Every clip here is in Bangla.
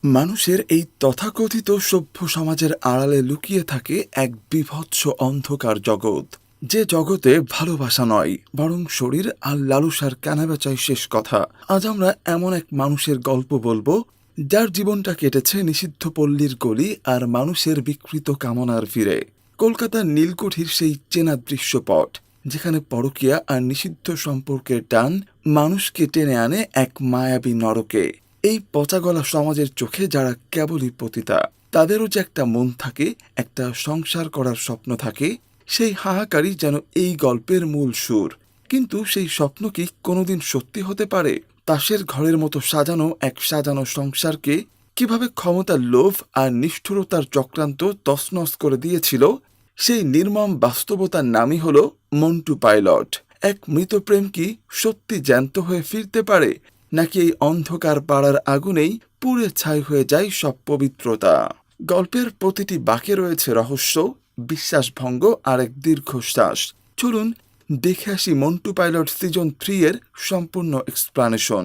মানুষের এই তথাকথিত সভ্য সমাজের আড়ালে লুকিয়ে থাকে এক বীভৎস অন্ধকার জগৎ, যে জগতে ভালোবাসা নয় বরং শরীর আর লালসার কেনাবেচাই শেষ কথা। আজ আমরা এমন এক মানুষের গল্প বলবো, যার জীবনটা কেটেছে নিষিদ্ধ পল্লীর গলি আর মানুষের বিকৃত কামনার ভিড়ে। কলকাতার নীলকুঠির সেই চেনা দৃশ্যপট, যেখানে পরকীয়া আর নিষিদ্ধ সম্পর্কের টান মানুষকে টেনে আনে এক মায়াবী নরকে। এই পচাগলা সমাজের চোখে যারা কেবলই পতিতা, তাদেরও যে একটা মন থাকে, একটা সংসার করার স্বপ্ন থাকে। সেই হাহাকারই যেন এই গল্পের মূল সুর। কিন্তু সেই স্বপ্ন কি কোনোদিন সত্যি হতে পারে? তাসের ঘরের মতো সাজানো সংসারকে কিভাবে ক্ষমতার লোভ আর নিষ্ঠুরতার চক্রান্ত তছনছ করে দিয়েছিল, সেই নির্মম বাস্তবতার নামই হলো মন্টু পাইলট। এক মৃত প্রেম কি সত্যি জ্যান্ত হয়ে ফিরতে পারে, নাকি এই অন্ধকার পাড়ার আগুনেই পুড়ে ছাই হয়ে যায় সব পবিত্রতা? গল্পের প্রতিটি বাঁকে রয়েছে রহস্য, বিশ্বাসভঙ্গ আর এক দীর্ঘশ্বাস। চলুন দেখে আসি মন্টু পাইলট সিজন 3 এর সম্পূর্ণ এক্সপ্লানেশন।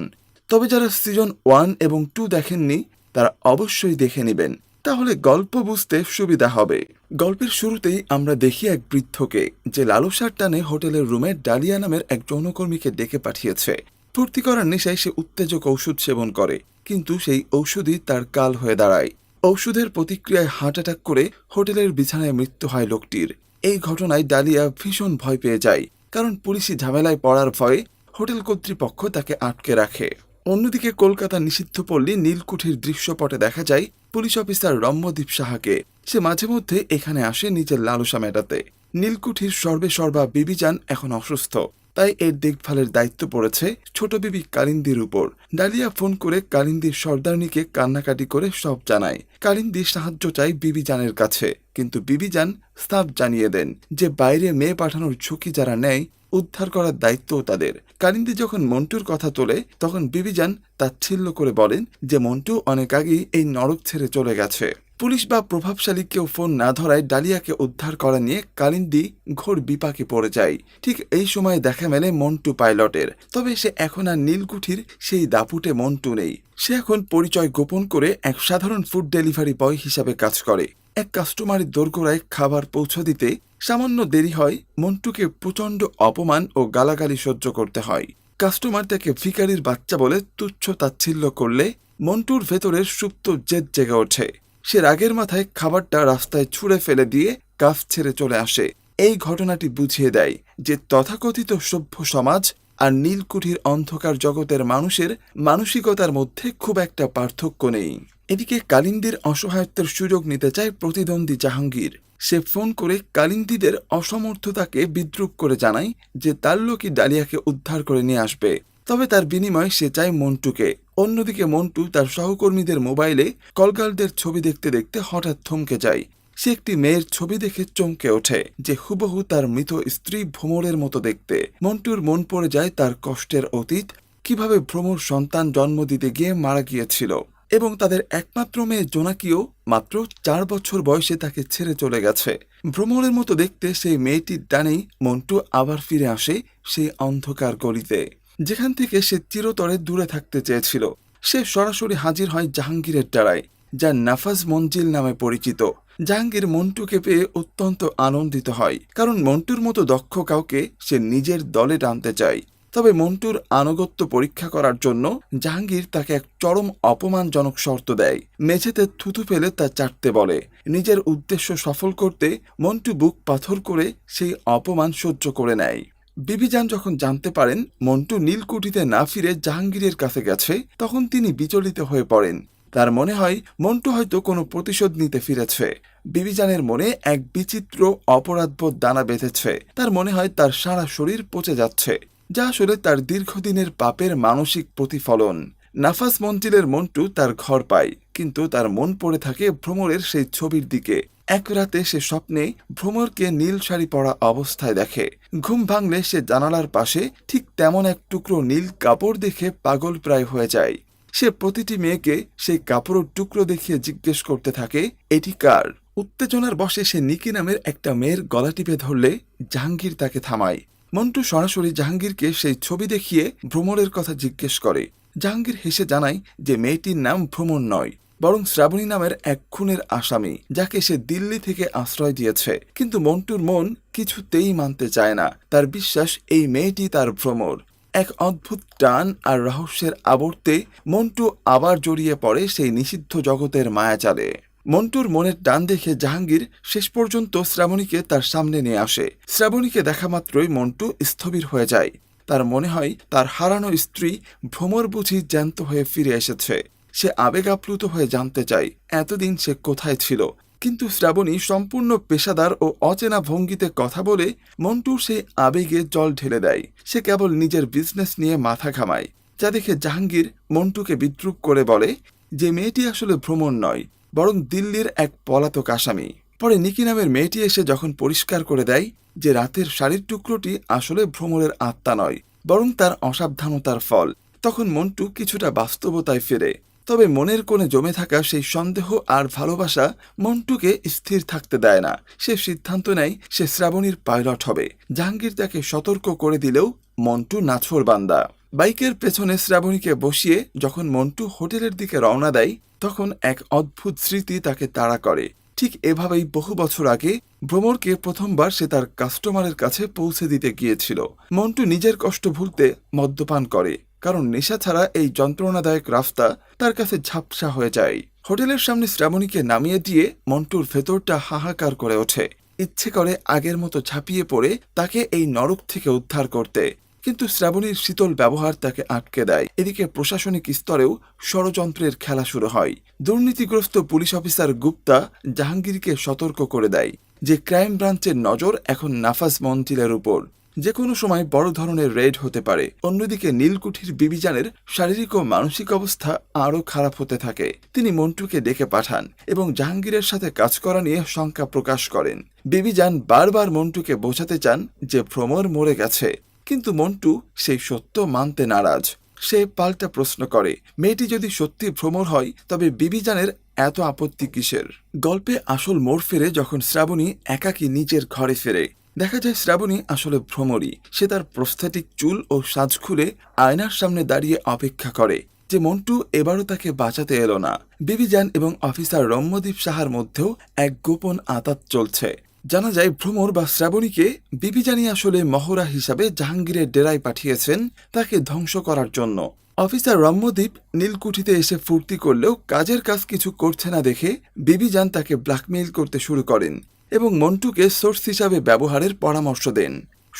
তবে যারা সিজন 1 এবং 2 দেখেননি, তারা অবশ্যই দেখে নেবেন, তাহলে গল্প বুঝতে সুবিধা হবে। গল্পের শুরুতেই আমরা দেখি এক বৃদ্ধকে, যে লালসার টানে হোটেলের রুমে ডালিয়া নামের এক যৌনকর্মীকে ডেকে পাঠিয়েছে। ফুর্তি করার নেশায় সে উত্তেজক ঔষধ সেবন করে, কিন্তু সেই ঔষধই তার কাল হয়ে দাঁড়ায়। ঔষধের প্রতিক্রিয়ায় হার্ট অ্যাটাক করে হোটেলের বিছানায় মৃত্যু হয় লোকটির। এই ঘটনায় ডালিয়া ভীষণ ভয় পেয়ে যায়, কারণ পুলিশি ঝামেলায় পড়ার ভয়ে হোটেল কর্তৃপক্ষ তাকে আটকে রাখে। অন্যদিকে কলকাতা নিষিদ্ধ পল্লী নীলকুঠির দৃশ্যপটে দেখা যায় পুলিশ অফিসার রম্যদীপ সাহাকে। সে মাঝে মধ্যে এখানে আসে নিজের লালসা মেটাতে। নীলকুঠির সর্বেসর্বা বিবিজান এখন অসুস্থ, তাই এর দেখভালের দায়িত্ব পড়েছে ছোট বিবি কালিন্দির উপর। ডালিয়া ফোন করে কালিন্দির সর্দারনিকে কান্নাকাটি করে সব জানায়। কালিন্দি সাহায্য চায় বিবিজানের কাছে, কিন্তু বিবিজান সাফ জানিয়ে দেন যে বাইরে মেয়ে পাঠানোর ঝুঁকি যারা নেয়, উদ্ধার করার দায়িত্বও তাদের। কালিন্দি যখন মন্টুর কথা তোলে, তখন বিবিজান তাচ্ছিল্য করে বলেন যে মন্টু অনেক আগেই এই নরক ছেড়ে চলে গেছে। পুলিশ বা প্রভাবশালী কেউ ফোন না ধরায় ডালিয়াকে উদ্ধার করা নিয়ে কালিন্দি ঘোর বিপাকে পড়ে যায়। ঠিক এই সময় দেখা মেলে মন্টু পাইলটের। তবে সে এখন আর নীলকুঠির সেই দাপুটে মন্টু নেই। সে এখন পরিচয় গোপন করে এক সাধারণ ফুড ডেলিভারি বয় হিসাবে কাজ করে। এক কাস্টমারের দোরগোড়ায় খাবার পৌঁছে দিতে সামান্য দেরি হয়, মন্টুকে প্রচণ্ড অপমান ও গালাগালি সহ্য করতে হয়। কাস্টমার তাকে ভিখারির বাচ্চা বলে তুচ্ছ তাচ্ছিল্য করলে মন্টুর ভেতরের সুপ্ত জেদ জেগে ওঠে। সে রাগের মাথায় খাবারটা রাস্তায় ছুঁড়ে ফেলে দিয়ে কাফ ছেড়ে চলে আসে। এই ঘটনাটি বুঝিয়ে দেয় যে তথাকথিত সভ্য সমাজ আর নীলকুঠির অন্ধকার জগতের মানুষের মানসিকতার মধ্যে খুব একটা পার্থক্য নেই। এদিকে কালিন্দির অসহায়ত্বের সুযোগ নিতে চায় প্রতিদ্বন্দ্বী জাহাঙ্গীর। সে ফোন করে কালিন্দিদের অসমর্থতাকে বিদ্রূপ করে জানায় যে তার লোকই ডালিয়াকে উদ্ধার করে নিয়ে আসবে, তবে তার বিনিময়ে সে চায় মন্টুকে। অন্যদিকে মন্টু তার সহকর্মীদের মোবাইলে কলগার্লদের ছবি দেখতে দেখতে হঠাৎ থমকে যায়। সে একটি মেয়ের ছবি দেখে চমকে ওঠে, যে হুবহু তার মৃত স্ত্রী ভ্রমরের মতো দেখতে। মন্টুর মন পড়ে যায় তার কষ্টের অতীত, কিভাবে ভ্রমর সন্তান জন্ম দিতে গিয়ে মারা গিয়েছিল, এবং তাদের একমাত্র মেয়ে জোনাকিও মাত্র 4 বছর বয়সে তাকে ছেড়ে চলে গেছে। ভ্রমরের মতো দেখতে সেই মেয়েটির টানেই মন্টু আবার ফিরে আসে সেই অন্ধকার গলিতে, যেখান থেকে সে চিরতরে দূরে থাকতে চেয়েছিল। সে সরাসরি হাজির হয় জাহাঙ্গীরের ডাড়ায়, যা নাফাজ মঞ্জিল নামে পরিচিত। জাহাঙ্গীর মন্টুকে পেয়ে অত্যন্ত আনন্দিত হয়, কারণ মন্টুর মতো দক্ষ কাউকে সে নিজের দলে টানতে চায়। তবে মন্টুর আনুগত্য পরীক্ষা করার জন্য জাহাঙ্গীর তাকে এক চরম অপমানজনক শর্ত দেয়। মেঝেতে থুতু ফেলে তা চাটতে বলে। নিজের উদ্দেশ্য সফল করতে মন্টু বুক পাথর করে সেই অপমান সহ্য করে নেয়। বিবিজান যখন জানতে পারেন মন্টু নীলকুঠিতে না ফিরে জাহাঙ্গীরের কাছে গেছে, তখন তিনি বিচলিত হয়ে পড়েন। তার মনে হয় মন্টু হয়তো কোনো প্রতিশোধ নিতে ফিরেছে। বিবিজানের মনে এক বিচিত্র অপরাধবোধ দানা বেঁধেছে। তার মনে হয় তার সারা শরীর পচে যাচ্ছে, যা আসলে তার দীর্ঘদিনের পাপের মানসিক প্রতিফলন। নাফাস মঞ্জিলের মন্টু তার ঘর পায়, কিন্তু তার মন পড়ে থাকে ভ্রমরের সেই ছবির দিকে। এক রাতে সে স্বপ্নে ভ্রমরকে নীল শাড়ি পরা অবস্থায় দেখে। ঘুম ভাঙলে সে জানালার পাশে ঠিক তেমন এক টুকরো নীল কাপড় দেখে পাগল প্রায় হয়ে যায়। সে প্রতিটি মেয়েকে সেই কাপড়ের টুকরো দেখিয়ে জিজ্ঞেস করতে থাকে, এটি কার? উত্তেজনার বশে সে নিকি নামের একটা মেয়ের গলা টিপে ধরলে জাহাঙ্গীর তাকে থামায়। মন্টু সরাসরি জাহাঙ্গীরকে সেই ছবি দেখিয়ে ভ্রমরের কথা জিজ্ঞেস করে। জাহাঙ্গীর হেসে জানায় যে মেয়েটির নাম ভ্রমর নয়, বরং শ্রাবণী নামের এক খুনের আসামি, যাকে সে দিল্লি থেকে আশ্রয় দিয়েছে। কিন্তু মন্টুর মন কিছুতেই মানতে চায় না। তার বিশ্বাস এই মেয়েটি তার ভ্রমর। এক অদ্ভুত টান আর রহস্যের আবর্তে মন্টু আবার জড়িয়ে পড়ে সেই নিষিদ্ধ জগতের মায়াজালে। মন্টুর মনের টান দেখে জাহাঙ্গীর শেষ পর্যন্ত শ্রাবণীকে তার সামনে নিয়ে আসে। শ্রাবণীকে দেখা মাত্রই মন্টু স্থবির হয়ে যায়। তার মনে হয় তার হারানো স্ত্রী ভ্রমর বুঝি জ্যান্ত হয়ে ফিরে এসেছে। সে আবেগ আপ্লুত হয়ে জানতে চায় এতদিন সে কোথায় ছিল। কিন্তু শ্রাবণী সম্পূর্ণ পেশাদার ও অচেনা ভঙ্গিতে কথা বলে মন্টুর সেই আবেগে জল ঢেলে দেয়। সে কেবল নিজের বিজনেস নিয়ে মাথা ঘামায়, যা দেখে জাহাঙ্গীর মন্টুকে বিদ্রূপ করে বলে যে মেয়েটি আসলে ভ্রমণ নয়, বরং দিল্লির এক পলাতক আসামি। পরে নিকি নামের মেয়েটি এসে যখন পরিষ্কার করে দেয় যে রাতের শাড়ির টুকরোটি আসলে ভ্রমরের আত্মা নয়, বরং তার অসাবধানতার ফল, তখন মন্টু কিছুটা বাস্তবতায় ফেরে। তবে মনের কোণে জমে থাকা সেই সন্দেহ আর ভালোবাসা মন্টুকে স্থির থাকতে দেয় না। সে সিদ্ধান্ত নেয় সে শ্রাবণীর পাইলট হবে। জাহাঙ্গীর তাকে সতর্ক করে দিলেও মন্টু নাছোড়বান্দা। বাইকের পেছনে শ্রাবণীকে বসিয়ে যখন মন্টু হোটেলের দিকে রওনা দেয়, তখন এক অদ্ভুত স্মৃতি তাকে তাড়া করে। ঠিক এভাবেই বহু বছর আগে ভ্রমরকে প্রথমবার সে তার কাস্টমারের কাছে পৌঁছে দিতে গিয়েছিল। মন্টু নিজের কষ্ট ভুলতে মদ্যপান করে, কারণ নেশা ছাড়া এই যন্ত্রণাদায়ক রাস্তা তার কাছে ঝাপসা হয়ে যায়। হোটেলের সামনে শ্রাবণীকে নামিয়ে দিয়ে মন্টুর ভেতরটা হাহাকার করে ওঠে। ইচ্ছে করে আগের মতো ঝাঁপিয়ে পড়ে তাকে এই নরক থেকে উদ্ধার করতে, কিন্তু শ্রাবণীর শীতল ব্যবহার তাকে আটকে দেয়। এদিকে প্রশাসনিক স্তরেও ষড়যন্ত্রের খেলা শুরু হয়। দুর্নীতিগ্রস্ত পুলিশ অফিসার গুপ্তা জাহাঙ্গীরকে সতর্ক করে দেয় যে ক্রাইম ব্রাঞ্চের নজর এখন নাফাজ মন্টিলের উপর, যে কোনো সময় বড় ধরনের রেড হতে পারে। অন্যদিকে নীলকুঠির বিবিজানের শারীরিক ও মানসিক অবস্থা আরও খারাপ হতে থাকে। তিনি মন্টুকে ডেকে পাঠান এবং জাহাঙ্গীরের সাথে কাজ করা নিয়ে শঙ্কা প্রকাশ করেন। বিবিজান বারবার মন্টুকে বোঝাতে চান যে ভ্রমর মরে গেছে, কিন্তু মন্টু সেই সত্য মানতে নারাজ। সে পাল্টা প্রশ্ন করে, মেয়েটি যদি সত্যি ভ্রমর হয় তবে বিবিজানের এত আপত্তি কিসের? গল্পে আসল মোড় ফেরে যখন শ্রাবণী একাকী নিজের ঘরে ফেরে। দেখা যায় শ্রাবণী আসলে ভ্রমরই। সে তার প্রস্থেটিক চুল ও সাজ খুলে আয়নার সামনে দাঁড়িয়ে অপেক্ষা করে যে মন্টু এবারও তাকে বাঁচাতে এলো না। বিবিজান এবং অফিসার রম্যদীপ সাহার মধ্যেও এক গোপন আঁতাত চলছে। জানা যায় ভ্রমর বা শ্রাবণীকে বিবিজানি আসলে মহড়া হিসাবে জাহাঙ্গীরের ডেরায় পাঠিয়েছেন তাকে ধ্বংস করার জন্য। অফিসার রম্যদীপ নীলকুঠিতে এসে ফুর্তি করলেও কাজের কাজ কিছু করছে না দেখে বিবিজান তাকে ব্ল্যাকমেইল করতে শুরু করেন এবং মন্টুকে সোর্স হিসাবে ব্যবহারের পরামর্শ দেন।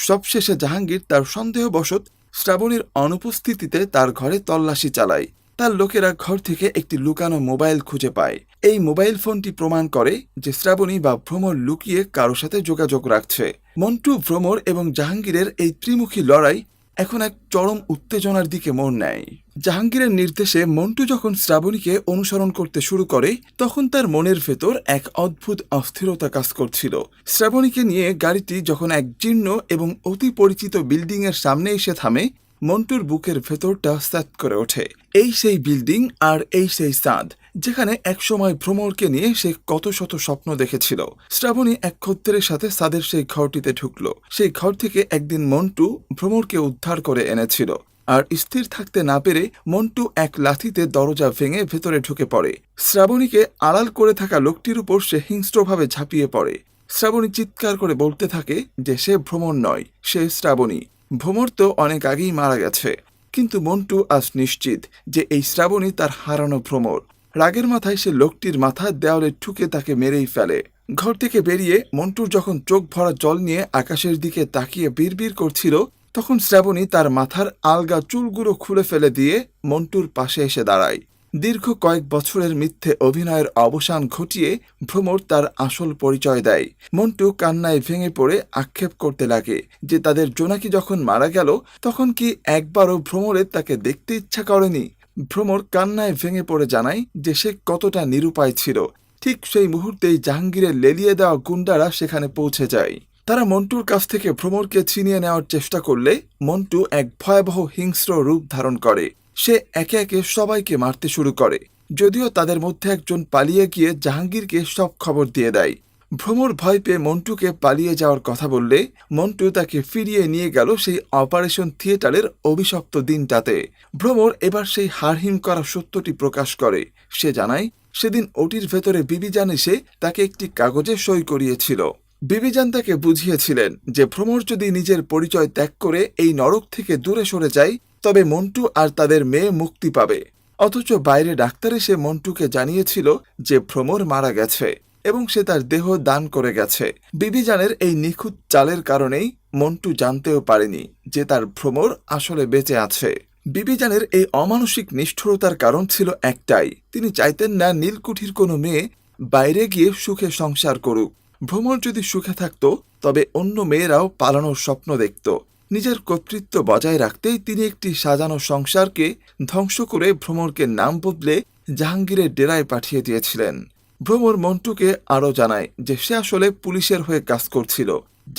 সবশেষে জাহাঙ্গীর তার সন্দেহবশত শ্রাবণীর অনুপস্থিতিতে তার ঘরে তল্লাশি চালায়। তার লোকেরা ঘর থেকে একটি লুকানো মোবাইল খুঁজে পায়। এই মোবাইল ফোনটি প্রমাণ করে যে শ্রাবণী বা ভ্রমর লুকিয়ে কারো সাথে যোগাযোগ রাখছে। মন্টু, ভ্রমর এবং জাহাঙ্গীরের এই ত্রিমুখী লড়াই এখন এক চরম উত্তেজনার দিকে মোড় নেয়। জাহাঙ্গীরের নির্দেশে মন্টু যখন শ্রাবণীকে অনুসরণ করতে শুরু করে, তখন তার মনের ভেতর এক অদ্ভুত অস্থিরতা কাজ করছিল। শ্রাবণীকে নিয়ে গাড়িটি যখন এক জীর্ণ এবং অতি পরিচিত বিল্ডিংয়ের সামনে এসে থামে, মন্টুর বুকের ভেতরটা স্যাত করে ওঠে। এই সেই বিল্ডিং আর এই সেই চাঁদ, যেখানে একসময় ভ্রমরকে নিয়ে সে কত শত স্বপ্ন দেখেছিল। শ্রাবণী এক খদ্দেরের সাথে সাদের সেই ঘরটিতে ঢুকলো। সেই ঘর থেকে একদিন মন্টু ভ্রমরকে উদ্ধার করে এনেছিল। আর স্থির থাকতে না পেরে মন্টু এক লাথিতে দরজা ভেঙে ভেতরে ঢুকে পড়ে। শ্রাবণীকে আড়াল করে থাকা লোকটির উপর সে হিংস্রভাবে ঝাঁপিয়ে পড়ে। শ্রাবণী চিৎকার করে বলতে থাকে যে সে ভ্রমর নয়, সে শ্রাবণী। ভ্রমর তো অনেক আগেই মারা গেছে। কিন্তু মন্টু আজ নিশ্চিত যে এই শ্রাবণী তার হারানো ভ্রমর। রাগের মাথায় সে লোকটির মাথা দেওয়ালে ঠুকে তাকে মেরেই ফেলে। ঘর থেকে বেরিয়ে মন্টুর যখন চোখ ভরা জল নিয়ে আকাশের দিকে তাকিয়ে বিড়বিড় করছিল, তখন শ্রাবণী তার মাথার আলগা চুলগুলো খুলে ফেলে দিয়ে মন্টুর পাশে এসে দাঁড়ায়। দীর্ঘ কয়েক বছরের মিথ্যে অভিনয়ের অবসান ঘটিয়ে ভ্রমর তার আসল পরিচয় দেয়। মন্টু কান্নায় ভেঙে পড়ে আক্ষেপ করতে লাগে যে তাদের জোনাকি যখন মারা গেল তখন কি একবারও ভ্রমরের তাকে দেখতে ইচ্ছা করেনি। ভ্রমর কান্নায় ভেঙে পড়ে জানায় যে সে কতটা নিরুপায় ছিল। ঠিক সেই মুহূর্তেই জাহাঙ্গীরের লেলিয়ে দেওয়া গুন্ডারা সেখানে পৌঁছে যায়। তারা মন্টুর কাছ থেকে ভ্রমরকে ছিনিয়ে নেওয়ার চেষ্টা করলে মন্টু এক ভয়াবহ হিংস্র রূপ ধারণ করে। সে একে একে সবাইকে মারতে শুরু করে। যদিও তাদের মধ্যে একজন পালিয়ে গিয়ে জাহাঙ্গীরকে সব খবর দিয়ে দেয়। ভ্রমর ভয় পেয়ে মন্টুকে পালিয়ে যাওয়ার কথা বললে মন্টু তাকে ফিরিয়ে নিয়ে গেল সেই অপারেশন থিয়েটারের অভিশপ্ত দিনটাতে। ভ্রমর এবার সেই হাড়হিম করা সত্যটি প্রকাশ করে। সে জানায় সেদিন ওটির ভেতরে বিবিজান এসে তাকে একটি কাগজে সই করিয়েছিল। বিবিজান তাকে বুঝিয়েছিলেন যে ভ্রমর যদি নিজের পরিচয় ত্যাগ করে এই নরক থেকে দূরে সরে যায় তবে মন্টু আর তাদের মেয়ে মুক্তি পাবে। অথচ বাইরে ডাক্তার এসে মন্টুকে জানিয়েছিল যে ভ্রমর মারা গেছে এবং সে তার দেহ দান করে গেছে। বিবিজানের এই নিখুঁত চালের কারণেই মন্টু জানতেও পারেনি যে তার ভ্রমর আসলে বেঁচে আছে। বিবিজানের এই অমানসিক নিষ্ঠুরতার কারণ ছিল একটাই, তিনি চাইতেন না নীলকুঠির কোনো মেয়ে বাইরে গিয়ে সুখে সংসার করুক। ভ্রমর যদি সুখে থাকত তবে অন্য মেয়েরাও পালানোর স্বপ্ন দেখত। নিজের কর্তৃত্ব বজায় রাখতেই তিনি একটি সাজানো সংসারকে ধ্বংস করে ভ্রমরকে নাম বদলে জাহাঙ্গীরের ডেরায় পাঠিয়ে দিয়েছিলেন। ভ্রমর মন্টুকে আরও জানায় যে সে আসলে পুলিশের হয়ে কাজ করছিল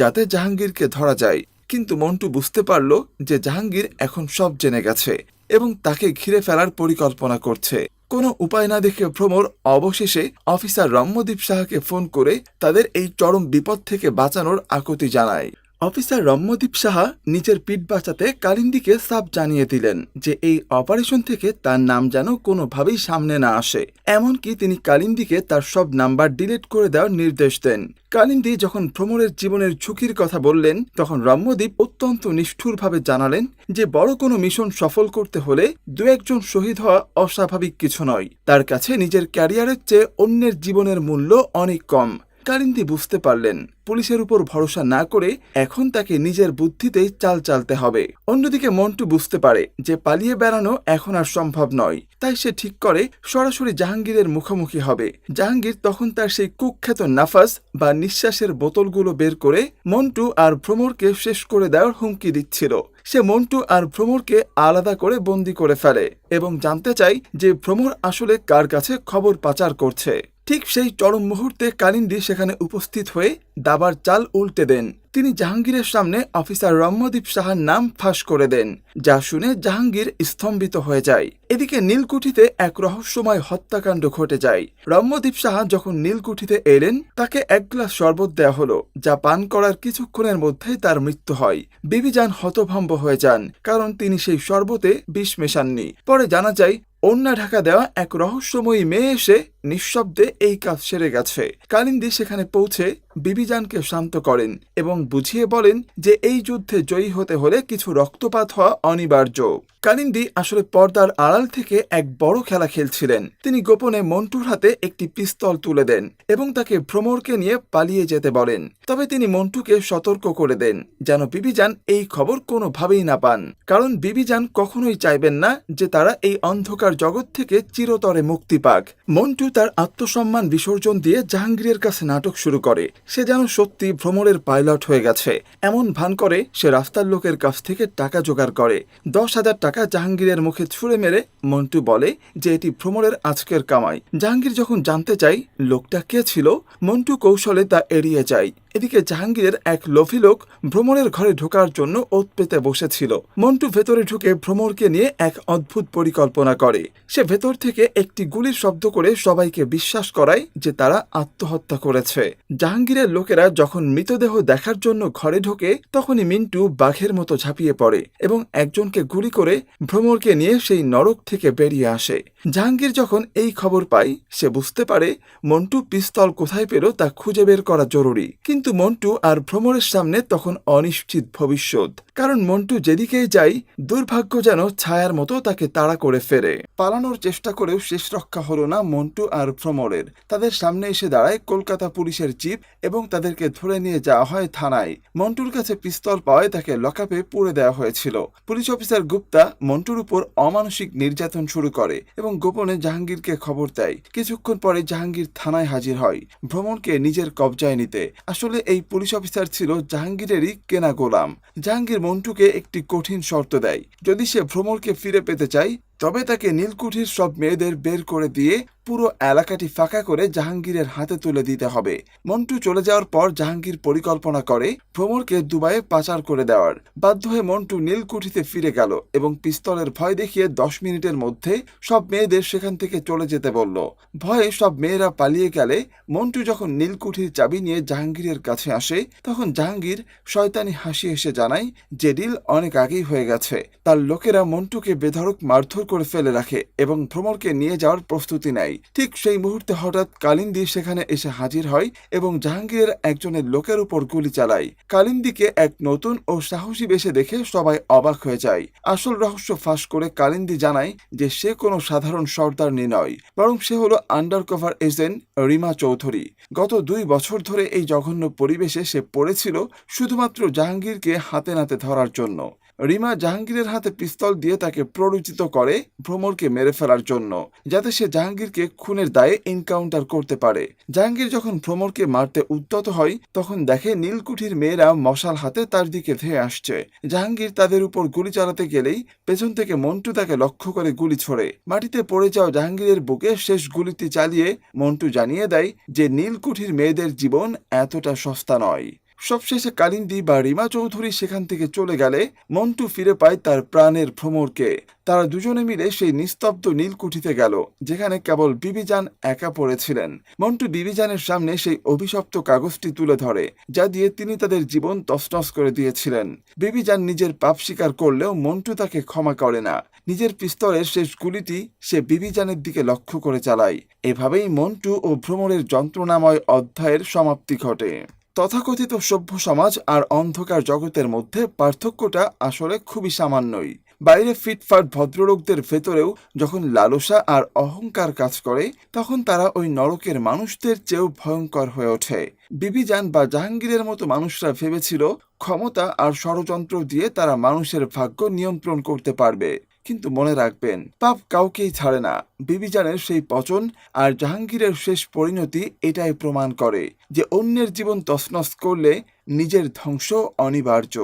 যাতে জাহাঙ্গীরকে ধরা যায়, কিন্তু মন্টু বুঝতে পারল যে জাহাঙ্গীর এখন সব জেনে গেছে এবং তাকে ঘিরে ফেলার পরিকল্পনা করছে। কোনো উপায় না দেখে ভ্রমর অবশেষে অফিসার রম্যদীপ সাহাকে ফোন করে তাদের এই চরম বিপদ থেকে বাঁচানোর আকুতি জানায়। অফিসার রম্যদীপ সাহা নিজের পিঠ বাঁচাতে কালিন্দীকে সাফ জানিয়ে দিলেন যে এই অপারেশন থেকে তার নাম যেন কোনোভাবেই সামনে না আসে। এমনকি তিনি কালিন্দীকে তার সব নাম্বার ডিলিট করে দেওয়ার নির্দেশ দেন। কালিন্দী যখন ভ্রমরের জীবনের ঝুঁকির কথা বললেন তখন রম্যদীপ অত্যন্ত নিষ্ঠুরভাবে জানালেন যে বড় কোনো মিশন সফল করতে হলে দু একজন শহীদ হওয়া অস্বাভাবিক কিছু নয়, তার কাছে নিজের ক্যারিয়ারের চেয়ে অন্যের জীবনের মূল্য অনেক কম। কালিন্দী বুঝতে পারলেন পুলিশের উপর ভরসা না করে এখন তাকে নিজের বুদ্ধিতেই চাল চালতে হবে। অন্যদিকে মন্টু বুঝতে পারে যে পালিয়ে বেড়ানো এখন আর সম্ভব নয়, তাই সে ঠিক করে সরাসরি জাহাঙ্গীরের মুখোমুখি হবে। জাহাঙ্গীর তখন তার সেই কুখ্যাত নাফাস বা নিঃশ্বাসের বোতলগুলো বের করে মন্টু আর ভ্রমরকে শেষ করে দেওয়ার হুমকি দিচ্ছিল। সে মন্টু আর ভ্রমরকে আলাদা করে বন্দি করে ফেলে এবং জানতে চায় যে ভ্রমর আসলে কার কাছে খবর পাচার করছে। ঠিক সেই চরম মুহূর্তে কালিন্দী সেখানে উপস্থিত হয়ে দাবার চাল উল্টে দেন। তিনি জাহাঙ্গীরের সামনে অফিসার রম্যদীপ সাহার নাম ফাঁস করে দেন, যা শুনে জাহাঙ্গীর স্তম্ভিত হয়ে যায়। এদিকে নীলকুঠিতে এক রহস্যময় হত্যাকাণ্ড ঘটে যায়। রম্যদীপ সাহা যখন নীলকুঠিতে এলেন তাকে এক গ্লাস শরবত দেওয়া হলো, যা পান করার কিছুক্ষণের মধ্যেই তার মৃত্যু হয়। বিবিজান হতভম্ব হয়ে যান, কারণ তিনি সেই শরবতে বিষ মেশাননি। পরে জানা যায় ওড়না ঢাকা দেওয়া এক রহস্যময়ী মেয়ে এসে নিঃশব্দে এই কাজ সেরে গেছে। কালিন্দী সেখানে পৌঁছে বিবিজানকে শান্ত করেন এবং বুঝিয়ে বলেন যে এই যুদ্ধে জয়ী হতে হলে কিছু রক্তপাত হওয়া অনিবার্য। কালিন্দী আসলে পর্দার আড়াল থেকে এক বড় খেলা খেলছিলেন। তিনি গোপনে মন্টুর হাতে একটি পিস্তল তুলে দেন এবং তাকে ভ্রমরকে নিয়ে পালিয়ে যেতে বলেন। তবে তিনি মন্টুকে সতর্ক করে দেন যেন বিবিজান এই খবর কোনোভাবেই না পান, কারণ বিবিজান কখনোই চাইবেন না যে তারা এই অন্ধকার জগৎ থেকে চিরতরে মুক্তি পাক। মন্টু তার আত্মসম্মান বিসর্জন দিয়ে জাহাঙ্গীরের কাছে নাটক শুরু করে। সে যেন সত্যি ভ্রমরের পাইলট হয়ে গেছে, এমন ভান করে সে রাস্তার লোকের কাছ থেকে টাকা জোগাড় করে। 10,000 টাকা জাহাঙ্গীরের মুখে ছুঁড়ে মেরে মন্টু বলে যে এটি ভ্রমরের আজকের কামাই। জাহাঙ্গীর যখন জানতে চাই লোকটা কে ছিল, মন্টু কৌশলে তা এড়িয়ে যায়। এদিকে জাহাঙ্গীরের এক লোভী লোক ভ্রমরের ঘরে ঢোকার জন্য ওত পেতে বসেছিল। মন্টু ভেতরে ঢুকে ভ্রমরকে নিয়ে এক অদ্ভুত পরিকল্পনা করে। সে ভেতর থেকে একটি গুলির শব্দ করে সবাইকে বিশ্বাস করায় যে তারা আত্মহত্যা করেছে। জাহাঙ্গীরের লোকেরা যখন মৃতদেহ দেখার জন্য ঘরে ঢোকে তখনই মিন্টু বাঘের মতো ঝাঁপিয়ে পড়ে এবং একজনকে গুলি করে ভ্রমরকে নিয়ে সেই নরক থেকে বেরিয়ে আসে। জাহাঙ্গীর যখন এই খবর পায় সে বুঝতে পারে মন্টু পিস্তল কোথায় পেল তা খুঁজে বের করা জরুরি। কিন্তু মন্টু আর ভ্রমরের সামনে তখন অনিশ্চিত ভবিষ্যৎ, কারণ মন্টু যেদিকেই যায় দুর্ভাগ্য যেন ছায়ার মতো তাকে তাড়া করে ফেরে। পালানোর চেষ্টা করেও শেষ রক্ষা হলো না মন্টু আর ভ্রমরের। তাদের সামনে এসে দাঁড়ায় কলকাতা পুলিশের চিফ এবং তাদেরকে ধরে নিয়ে যাওয়া হয় থানায়। মন্টুর কাছে পিস্তল পাওয়ায় তাকে লকআপে পুরে দেওয়া হয়েছিল। পুলিশ অফিসার গুপ্তা মন্টুর উপর অমানসিক নির্যাতন শুরু করে এবং গোপনে জাহাঙ্গীরকে খবর দেয়। কিছুক্ষণ পরে জাহাঙ্গীর থানায় হাজির হয় ভ্রমরকে নিজের কবজায় নিতে। আসলে এই পুলিশ অফিসার ছিল জাহাঙ্গীরেরই কেনা গোলাম। জাহাঙ্গীর মন্টুকে একটি কঠিন শর্ত দেয়, যদি সে ভ্রমরকে ফিরে পেতে চায় তবে তাকে নীলকুঠির সব মেয়েদের বের করে দিয়ে পুরো এলাকাটি ফাঁকা করে জাহাঙ্গীরের হাতে তুলে দিতে হবে। মন্টু চলে যাওয়ার পর জাহাঙ্গীর পরিকল্পনা করে ভ্রমরকে দুবাইয়ে পাচার করে দেওয়ার। বাধ্য হয়ে মন্টু নীলকুঠিতে ফিরে গেল এবং পিস্তলের ভয় দেখিয়ে 10 মিনিটের মধ্যে সব মেয়েদের সেখান থেকে চলে যেতে বলল। ভয়ে সব মেয়েরা পালিয়ে গেলে মন্টু যখন নীলকুঠির চাবি নিয়ে জাহাঙ্গীরের কাছে আসে তখন জাহাঙ্গীর শয়তানি হাসি হেসে জানায় যে ডিল অনেক আগেই হয়ে গেছে। তার লোকেরা মন্টুকে বেধড়ক মারধর করে ফেলে রাখে এবং ভ্রমরকে নিয়ে যাওয়ার প্রস্তুতি নেয়। ঠিক সেই মুহূর্তে হঠাৎ কালিন্দী সেখানে এসে হাজির হয় এবং জাহাঙ্গীরের একজনের লোকের উপর গুলি চালায়। কালিন্দীকে এক নতুন ও সাহসী বেশে দেখে সবাই অবাক হয়ে যায়। আসল রহস্য ফাঁস করে কালিন্দী জানায় যে সে কোনো সাধারণ সর্দারনি নয়, বরং সে হলো আন্ডারকভার এজেন্ট রিমা চৌধুরী। গত 2 বছর ধরে এই জঘন্য পরিবেশে সে পড়েছিল শুধুমাত্র জাহাঙ্গীরকে হাতে নাতে ধরার জন্য। রিমা জাহাঙ্গীরের হাতে পিস্তল দিয়ে তাকে প্ররোচিত করে ভ্রমরকে মেরে ফেলার জন্য, যাতে সে জাহাঙ্গীরকে খুনের দায়ে এনকাউন্টার করতে পারে। জাহাঙ্গীর যখন ভ্রমরকে মারতে উদ্যত হয় তখন দেখে নীলকুঠির মেয়েরা মশাল হাতে তার দিকে ধেয়ে আসছে। জাহাঙ্গীর তাদের উপর গুলি চালাতে গেলেই পেছন থেকে মন্টু তাকে লক্ষ্য করে গুলি ছোড়ে। মাটিতে পড়ে যাওয়া জাহাঙ্গীরের বুকে শেষ গুলিটি চালিয়ে মন্টু জানিয়ে দেয় যে নীলকুঠির মেয়েদের জীবন এতটা সস্তা নয়। সবশেষে কালিন্দী বা রিমা চৌধুরী সেখান থেকে চলে গেলে মন্টু ফিরে পায় তার প্রাণের ভ্রমরকে। তারা দুজনে মিলে সেই নিস্তব্ধ নীলকুঠিতে গেল যেখানে কেবল বিবিজান একা পড়েছিলেন। মন্টু বিবিজানের সামনে সেই অভিশপ্ত কাগজটি তুলে ধরে, যা দিয়ে তিনি তাদের জীবন তছনছ করে দিয়েছিলেন। বিবিজান নিজের পাপ স্বীকার করলেও মন্টু তাকে ক্ষমা করে না। নিজের পিস্তলের শেষ গুলিটি সে বিবিজানের দিকে লক্ষ্য করে চালায়। এভাবেই মন্টু ও ভ্রমরের যন্ত্রণাময় অধ্যায়ের সমাপ্তি ঘটে। তথাকথিত সভ্য সমাজ আর অন্ধকার জগতের মধ্যে পার্থক্যটা আসলে খুবই সামান্যই। বাইরে ফিটফাট ভদ্রলোকদের ভেতরেও যখন লালসা আর অহংকার কাজ করে তখন তারা ওই নরকের মানুষদের চেয়েও ভয়ঙ্কর হয়ে ওঠে। বিবিজান বা জাহাঙ্গীরের মতো মানুষরা ভেবেছিল ক্ষমতা আর ষড়যন্ত্র দিয়ে তারা মানুষের ভাগ্য নিয়ন্ত্রণ করতে পারবে। কিন্তু মনে রাখবেন, পাপ কাউকেই ছাড়ে না। বিবিজানের সেই পচন আর জাহাঙ্গীরের শেষ পরিণতি এটাই প্রমাণ করে যে অন্যের জীবন তছনছ করলে নিজের ধ্বংস অনিবার্য।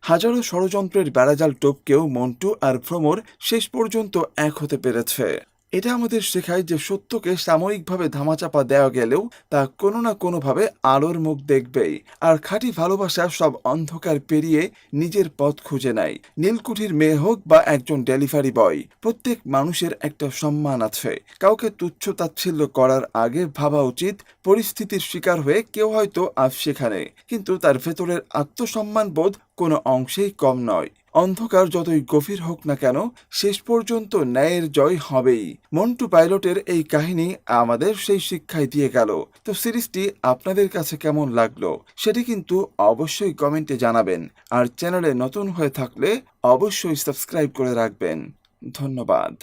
হাজারো ষড়যন্ত্রের বেড়াজাল টপকেও মন্টু আর ভ্রমর শেষ পর্যন্ত এক হতে পেরেছে। এটা আমাদের শেখায় যে সত্যকে সাময়িকভাবে ধামাচাপা দেওয়া গেলেও তা কোনো না কোনোভাবে আলোর মুখ দেখবেই। আর খাঁটি ভালোবাসা সব অন্ধকার পেরিয়ে নিজের পথ খুঁজে নেয়। নীলকুঠির মেয়ে হোক বা একজন ডেলিভারি বয়, প্রত্যেক মানুষের একটা সম্মান আছে। কাউকে তুচ্ছ তাচ্ছিল্য করার আগে ভাবা উচিত পরিস্থিতির শিকার হয়ে কেউ হয়তো আজ সেখানে, কিন্তু তার ভেতরের আত্মসম্মান বোধ কোনো অংশেই কম নয়। অন্ধকার যতই গভীর হোক না কেন, শেষ পর্যন্ত ন্যায়ের জয় হবেই। মন্টু পাইলটের এই কাহিনী আমাদের সেই শিক্ষাই দিয়ে গেল। তো সিরিজটি আপনাদের কাছে কেমন লাগলো সেটি কিন্তু অবশ্যই কমেন্টে জানাবেন। আর চ্যানেলে নতুন হয়ে থাকলে অবশ্যই সাবস্ক্রাইব করে রাখবেন। ধন্যবাদ।